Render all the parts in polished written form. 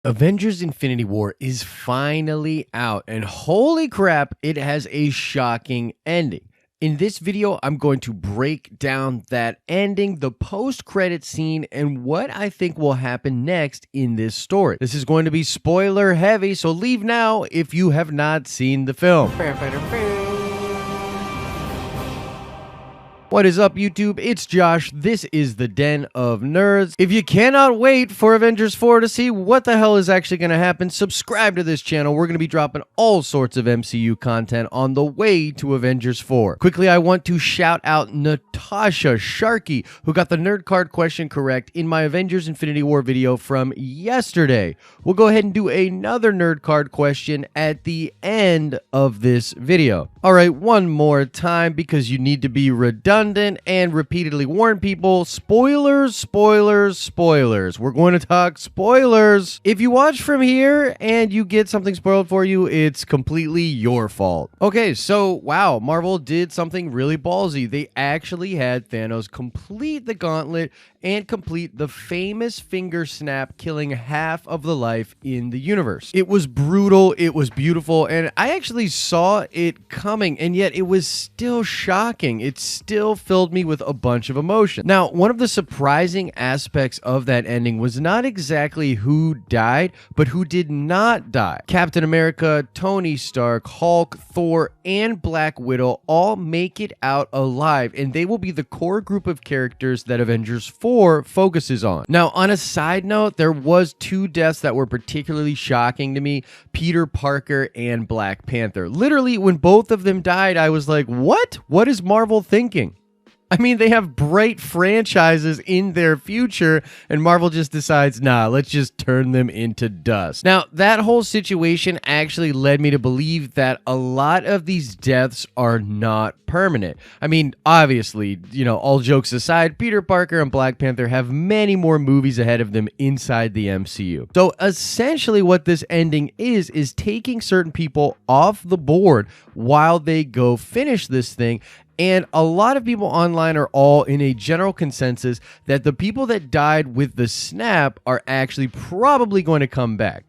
Avengers Infinity War is finally out, and holy crap, it has a shocking ending. In this video, I'm going to break down that ending, the post-credit scene, and what I think will happen next in this story. This is going to be spoiler heavy, so leave now if you have not seen the film. What is up, YouTube? It's Josh. This is the Den of Nerds. If you cannot wait for Avengers 4 to see what the hell is actually going to happen, subscribe to this channel. We're going to be dropping all sorts of MCU content on the way to Avengers 4. Quickly, I want to shout out Natasha Sharkey, who got the nerd card question correct in my Avengers Infinity War video from yesterday. We'll go ahead and do another nerd card question at the end of this video. All right, one more time, because you need to be redundant and repeatedly warn people. Spoilers, spoilers, spoilers. We're going to talk spoilers. If you watch from here and you get something spoiled for you, it's completely your fault. Okay, so wow, Marvel did something really ballsy. They actually had Thanos complete the gauntlet and complete the famous finger snap, killing half of the life in the universe. It was brutal, it was beautiful, and I actually saw it coming, and yet it was still shocking. It still filled me with a bunch of emotion. Now, one of the surprising aspects of that ending was not exactly who died, but who did not die. Captain America, Tony Stark, Hulk, Thor, and Black Widow all make it out alive, and they will be the core group of characters that Avengers 4 focuses on. Now, on a side note, there was two deaths that were particularly shocking to me: Peter Parker and Black Panther. Literally, when both of them died, I was like, what? What is Marvel thinking? I mean, they have bright franchises in their future, and Marvel just decides, nah, let's just turn them into dust. Now, that whole situation actually led me to believe that a lot of these deaths are not permanent. I mean, obviously, all jokes aside, Peter Parker and Black Panther have many more movies ahead of them inside the MCU. So essentially what this ending is taking certain people off the board while they go finish this thing. And a lot of people online are all in a general consensus that the people that died with the snap are actually probably going to come back.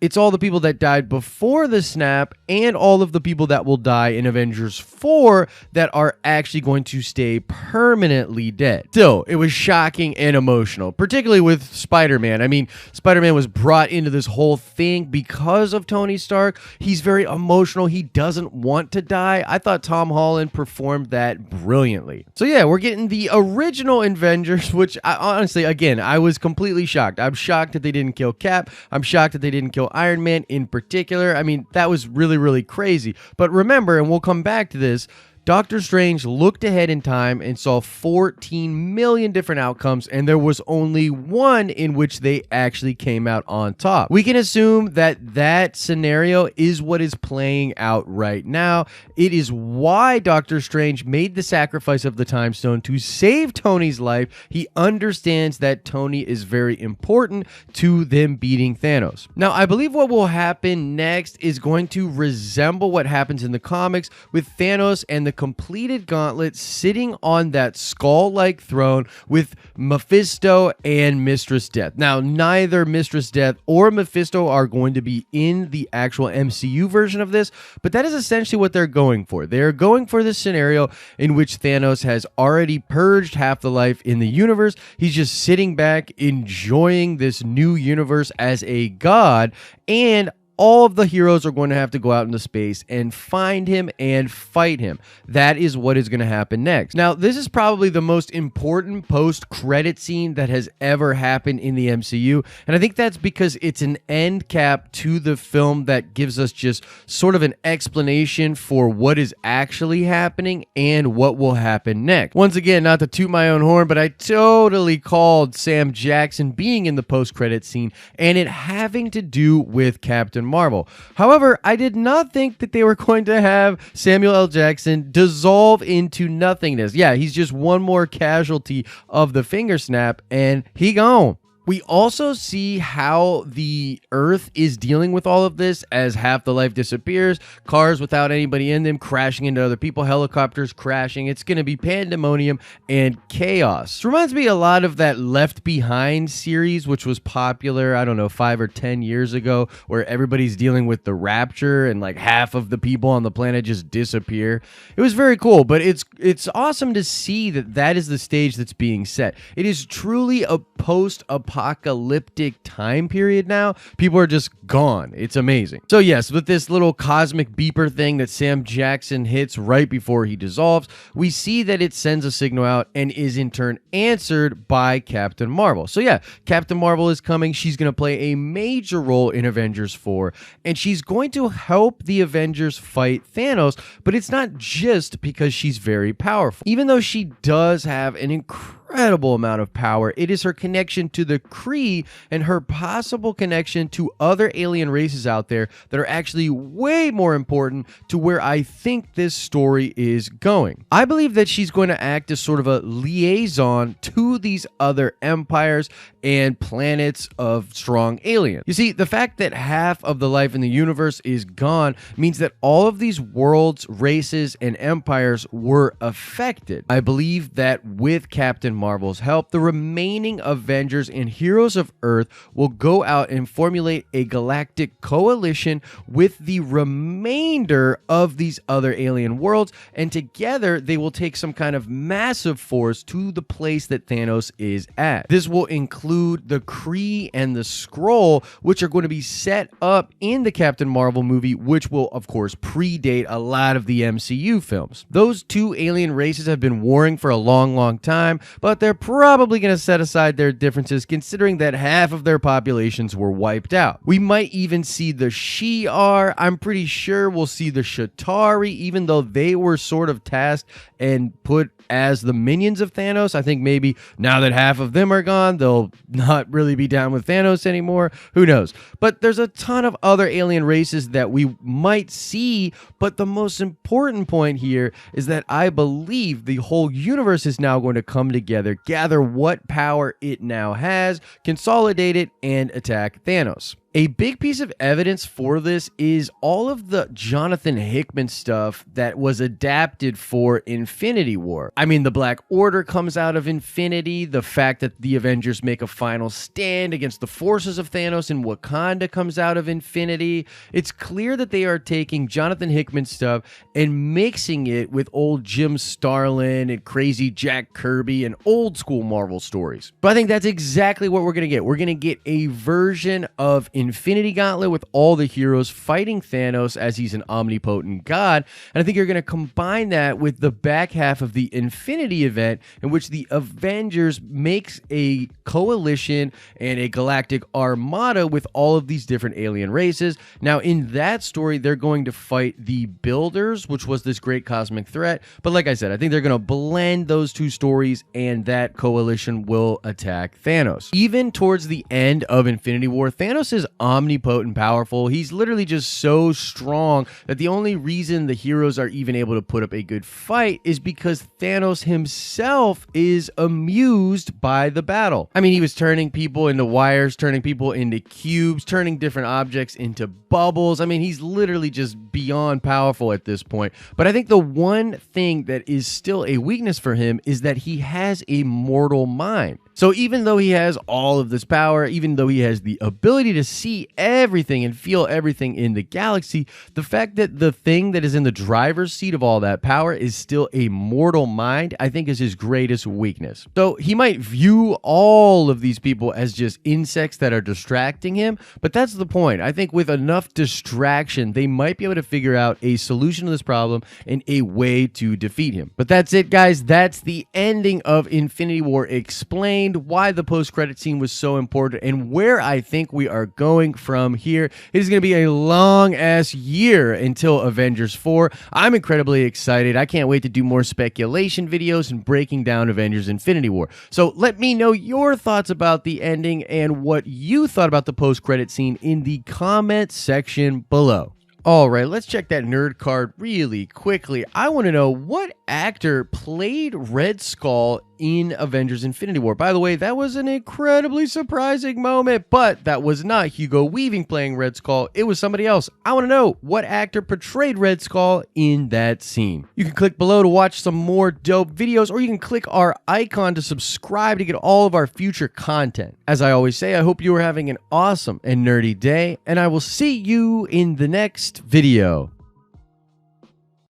It's all the people that died before the snap and all of the people that will die in Avengers 4 that are actually going to stay permanently dead. Still, it was shocking and emotional, particularly with Spider-Man. I mean, Spider-Man was brought into this whole thing because of Tony Stark. He's very emotional. He doesn't want to die. I thought Tom Holland performed that brilliantly. So yeah, we're getting the original Avengers, which honestly, again, I was completely shocked. I'm shocked that they didn't kill Cap. I'm shocked that they didn't kill Iron Man in particular. I mean, that was really, really crazy. But remember, and we'll come back to this, Doctor Strange looked ahead in time and saw 14 million different outcomes, and there was only one in which they actually came out on top. We can assume that that scenario is what is playing out right now. It is why Doctor Strange made the sacrifice of the Time Stone to save Tony's life. He understands that Tony is very important to them beating Thanos. Now, I believe what will happen next is going to resemble what happens in the comics, with Thanos and the completed gauntlet sitting on that skull-like throne with Mephisto and Mistress Death. Now, neither Mistress Death or Mephisto are going to be in the actual MCU version of this, but that is essentially what they're going for. They're going for this scenario in which Thanos has already purged half the life in the universe. He's just sitting back, enjoying this new universe as a god, and all of the heroes are going to have to go out into space and find him and fight him. That is what is going to happen next. Now, this is probably the most important post-credit scene that has ever happened in the MCU, and I think that's because it's an end cap to the film that gives us just sort of an explanation for what is actually happening and what will happen next. Once again, not to toot my own horn, but I totally called Sam Jackson being in the post-credit scene and it having to do with Captain Marvel. However, I did not think that they were going to have Samuel L. Jackson dissolve into nothingness. Yeah, he's just one more casualty of the finger snap, and he gone. We also see how the Earth is dealing with all of this as half the life disappears, cars without anybody in them crashing into other people, helicopters crashing. It's going to be pandemonium and chaos. This reminds me a lot of that Left Behind series, which was popular, I don't know, 5 or 10 years ago, where everybody's dealing with the rapture and like half of the people on the planet just disappear. It was very cool, but it's awesome to see that that is the stage that's being set. It is truly a post-apocalyptic time period now. People are just gone. It's amazing. So yes, with this little cosmic beeper thing that Sam Jackson hits right before he dissolves, we see that it sends a signal out and is in turn answered by Captain Marvel. So yeah, Captain Marvel is coming. She's going to play a major role in Avengers 4, and she's going to help the Avengers fight Thanos, but it's not just because she's very powerful. Even though she does have an incredible amount of power, it is her connection to the Kree and her possible connection to other alien races out there that are actually way more important to where I think this story is going. I believe that she's going to act as sort of a liaison to these other empires and planets of strong aliens. You see, the fact that half of the life in the universe is gone means that all of these worlds, races, and empires were affected. I believe that with Captain Marvel's help, the remaining Avengers and heroes of Earth will go out and formulate a galactic coalition with the remainder of these other alien worlds, and together they will take some kind of massive force to the place that Thanos is at. This will include the Kree and the Skrull, which are going to be set up in the Captain Marvel movie, which will of course predate a lot of the MCU films. Those two alien races have been warring for a long time, but they're probably going to set aside their differences considering that half of their populations were wiped out. We might even see the Shi'ar. I'm pretty sure we'll see the Chitauri, even though they were sort of tasked and put as the minions of Thanos. I think maybe now that half of them are gone, they'll not really be down with Thanos anymore. Who knows? But there's a ton of other alien races that we might see, but the most important point here is that I believe the whole universe is now going to come together, gather what power it now has, consolidate it, and attack Thanos. A big piece of evidence for this is all of the Jonathan Hickman stuff that was adapted for Infinity War. I mean, the Black Order comes out of Infinity, the fact that the Avengers make a final stand against the forces of Thanos in Wakanda comes out of Infinity. It's clear that they are taking Jonathan Hickman stuff and mixing it with old Jim Starlin and crazy Jack Kirby and old school Marvel stories. But I think that's exactly what we're going to get. We're going to get a version of Infinity Gauntlet with all the heroes fighting Thanos as he's an omnipotent god, and I think you're going to combine that with the back half of the Infinity event in which the Avengers makes a coalition and a galactic armada with all of these different alien races. Now in that story they're going to fight the Builders, which was this great cosmic threat, but like I said, I think they're going to blend those two stories and that coalition will attack Thanos. Even towards the end of Infinity War, Thanos is omnipotent powerful. He's literally just so strong that the only reason the heroes are even able to put up a good fight is because Thanos himself is amused by the battle. I mean, he was turning people into wires, turning people into cubes, turning different objects into bubbles. I mean, he's literally just beyond powerful at this point. But I think the one thing that is still a weakness for him is that he has a mortal mind. So even though he has all of this power, even though he has the ability to see everything and feel everything in the galaxy, the fact that the thing that is in the driver's seat of all that power is still a mortal mind, I think is his greatest weakness. So he might view all of these people as just insects that are distracting him, but that's the point. I think with enough distraction, they might be able to figure out a solution to this problem and a way to defeat him. But that's it, guys. That's the ending of Infinity War Explained, why the post-credit scene was so important, and where I think we are going from here. It is going to be a long-ass year until Avengers 4. I'm incredibly excited. I can't wait to do more speculation videos and breaking down Avengers Infinity War. So let me know your thoughts about the ending and what you thought about the post-credit scene in the comment section below. All right, let's check that nerd card really quickly. I want to know, what actor played Red Skull in Avengers Infinity War. By the way, that was an incredibly surprising moment, but that was not Hugo Weaving playing Red Skull. It was somebody else. I want to know what actor portrayed Red Skull in that scene. You can click below to watch some more dope videos, or you can click our icon to subscribe to get all of our future content. As I always say, I hope you are having an awesome and nerdy day, and I will see you in the next video.